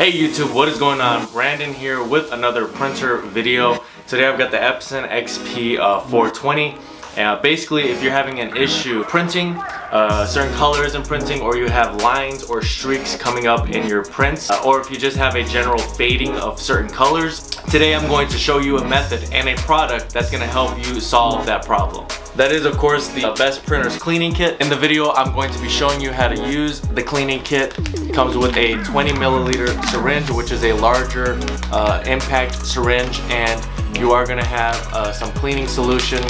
Hey YouTube, what is going on? Brandon here with another printer video. Today I've got the Epson XP 420. Basically, if you're having an issue printing, certain colors in printing, or you have lines or streaks coming up in your prints, or if you just have a general fading of certain colors, today I'm going to show you a method and a product that's going to help you solve that problem. That is, of course, the Best Printers cleaning kit. In the video, I'm going to be showing you how to use the cleaning kit. It comes with a 20 milliliter syringe, which is a larger impact syringe, and you are going to have some cleaning solution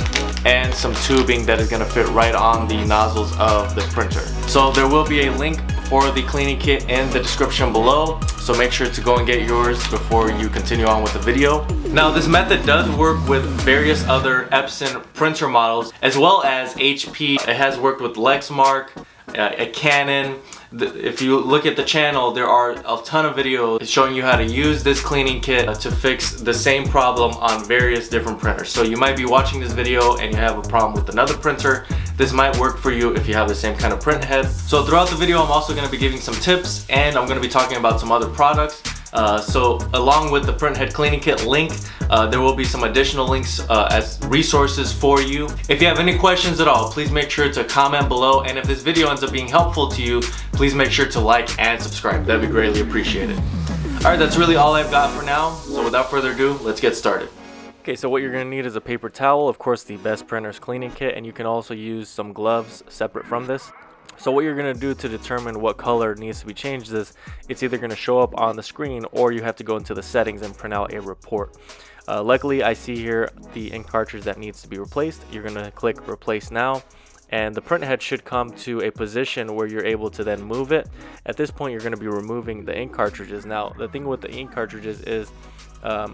and some tubing that is going to fit right on the nozzles of the printer. So there will be a link for the cleaning kit in the description below, so make sure to go and get yours before you continue on with the video. Now, this method does work with various other Epson printer models as well as HP. It has worked with Lexmark, a Canon. If you look at the channel, there are a ton of videos showing you how to use this cleaning kit to fix the same problem on various different printers. So you might be watching this video and you have a problem with another printer. This might work for you if you have the same kind of print head. So throughout the video, I'm also going to be giving some tips, and I'm going to be talking about some other products. So along with the Printhead cleaning kit link, there will be some additional links as resources for you. If you have any questions at all, please make sure to comment below, and if this video ends up being helpful to you, please make sure to like and subscribe. That'd be greatly appreciated. Alright, that's really all I've got for now, so without further ado, let's get started. Okay, so what you're going to need is a paper towel, of course the Best Printers cleaning kit, and you can also use some gloves separate from this. So what you're going to do to determine what color needs to be changed is, it's either going to show up on the screen or you have to go into the settings and print out a report. Luckily, I see here the ink cartridge that needs to be replaced. You're going to click replace now, and the print head should come to a position where you're able to then move it. At this point, you're going to be removing the ink cartridges. Now, the thing with the ink cartridges is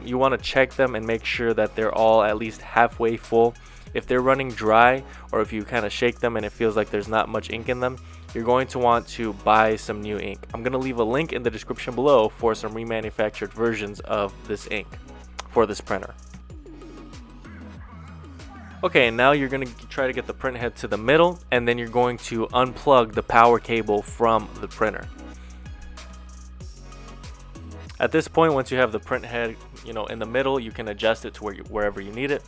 you want to check them and make sure that they're all at least halfway full. If they're running dry, or if you kind of shake them and it feels like there's not much ink in them, you're going to want to buy some new ink. I'm going to leave a link in the description below for some remanufactured versions of this ink for this printer. Okay, now you're going to try to get the print head to the middle, and then you're going to unplug the power cable from the printer. At this point, once you have the print head, in the middle, you can adjust it to wherever you need it.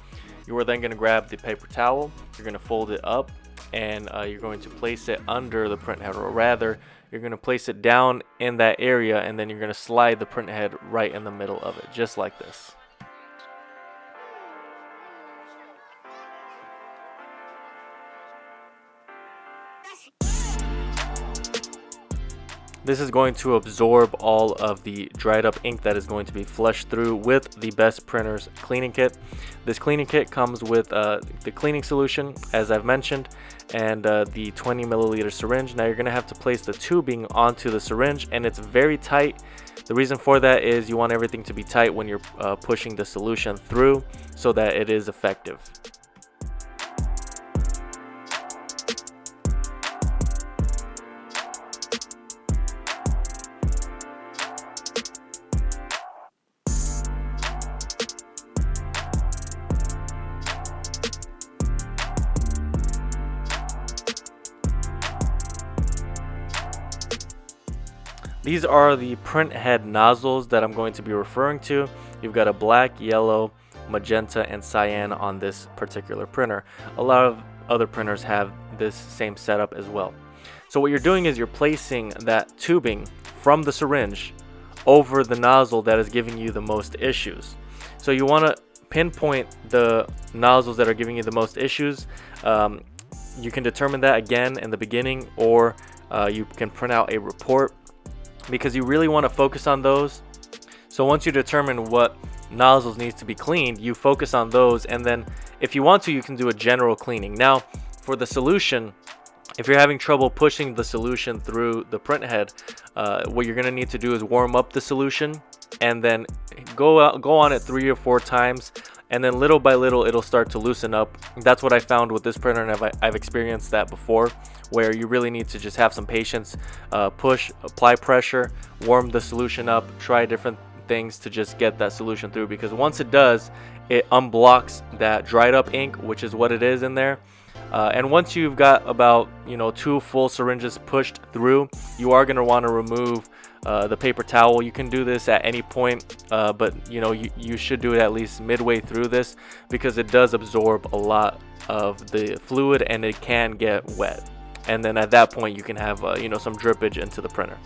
You are then going to grab the paper towel, you're going to fold it up, and you're going to place it under the print head, or rather, you're going to place it down in that area, and then you're going to slide the print head right in the middle of it, just like this. This is going to absorb all of the dried up ink that is going to be flushed through with the Best Printers cleaning kit. This cleaning kit comes with the cleaning solution, as I've mentioned, and the 20 milliliter syringe. Now you're going to have to place the tubing onto the syringe, and it's very tight. The reason for that is you want everything to be tight when you're pushing the solution through so that it is effective. These are the print head nozzles that I'm going to be referring to. You've got a black, yellow, magenta, and cyan on this particular printer. A lot of other printers have this same setup as well. So what you're doing is you're placing that tubing from the syringe over the nozzle that is giving you the most issues. So you want to pinpoint the nozzles that are giving you the most issues. You can determine that again in the beginning, or you can print out a report, because you really want to focus on those. So once you determine what nozzles needs to be cleaned, you focus on those, and then if you want to, you can do a general cleaning. Now, for the solution, if you're having trouble pushing the solution through the print head, what you're going to need to do is warm up the solution, and then go on it 3 or 4 times, and then little by little it'll start to loosen up. That's what I found with this printer, and I've experienced that before, where you really need to just have some patience, push, apply pressure, warm the solution up, try different things to just get that solution through, because once it does, it unblocks that dried up ink, which is what it is in there. And once you've got about 2 full syringes pushed through, you are going to want to remove the paper towel. You can do this at any point, but you should do it at least midway through this, because it does absorb a lot of the fluid and it can get wet, and then at that point you can have some drippage into the printer.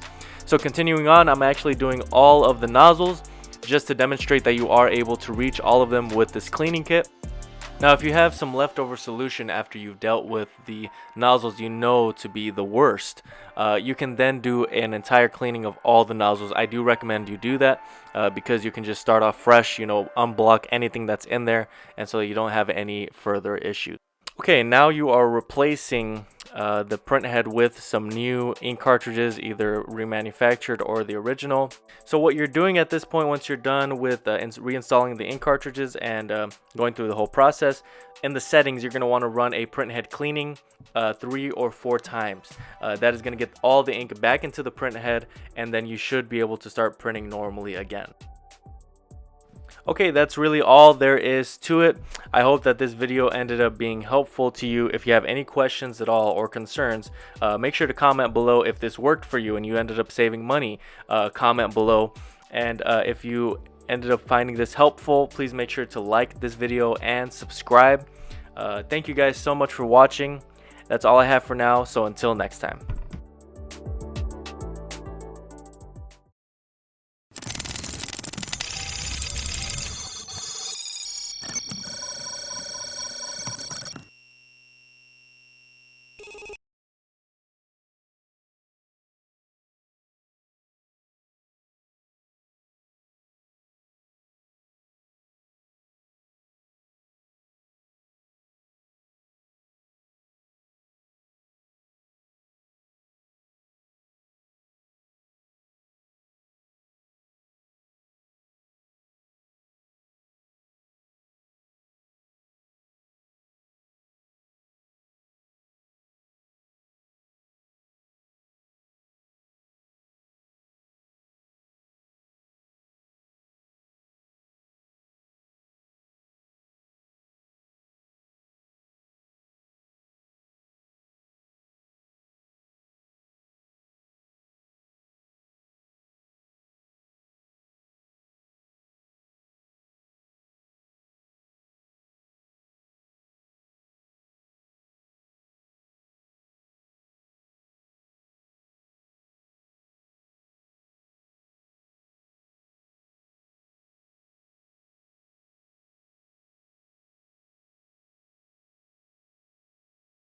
So continuing on, I'm actually doing all of the nozzles just to demonstrate that you are able to reach all of them with this cleaning kit. Now, if you have some leftover solution after you've dealt with the nozzles you know to be the worst, you can then do an entire cleaning of all the nozzles. I do recommend you do that because you can just start off fresh, unblock anything that's in there, and so you don't have any further issues. Okay, now you are replacing the printhead with some new ink cartridges, either remanufactured or the original. So what you're doing at this point, once you're done with reinstalling the ink cartridges and going through the whole process, in the settings you're going to want to run a printhead cleaning 3 or 4 times. That is going to get all the ink back into the printhead, and then you should be able to start printing normally again. Okay, that's really all there is to it. I hope that this video ended up being helpful to you. If you have any questions at all or concerns, make sure to comment below. If this worked for you and you ended up saving money, comment below. And if you ended up finding this helpful, please make sure to like this video and subscribe. Thank you guys so much for watching. That's all I have for now, so until next time.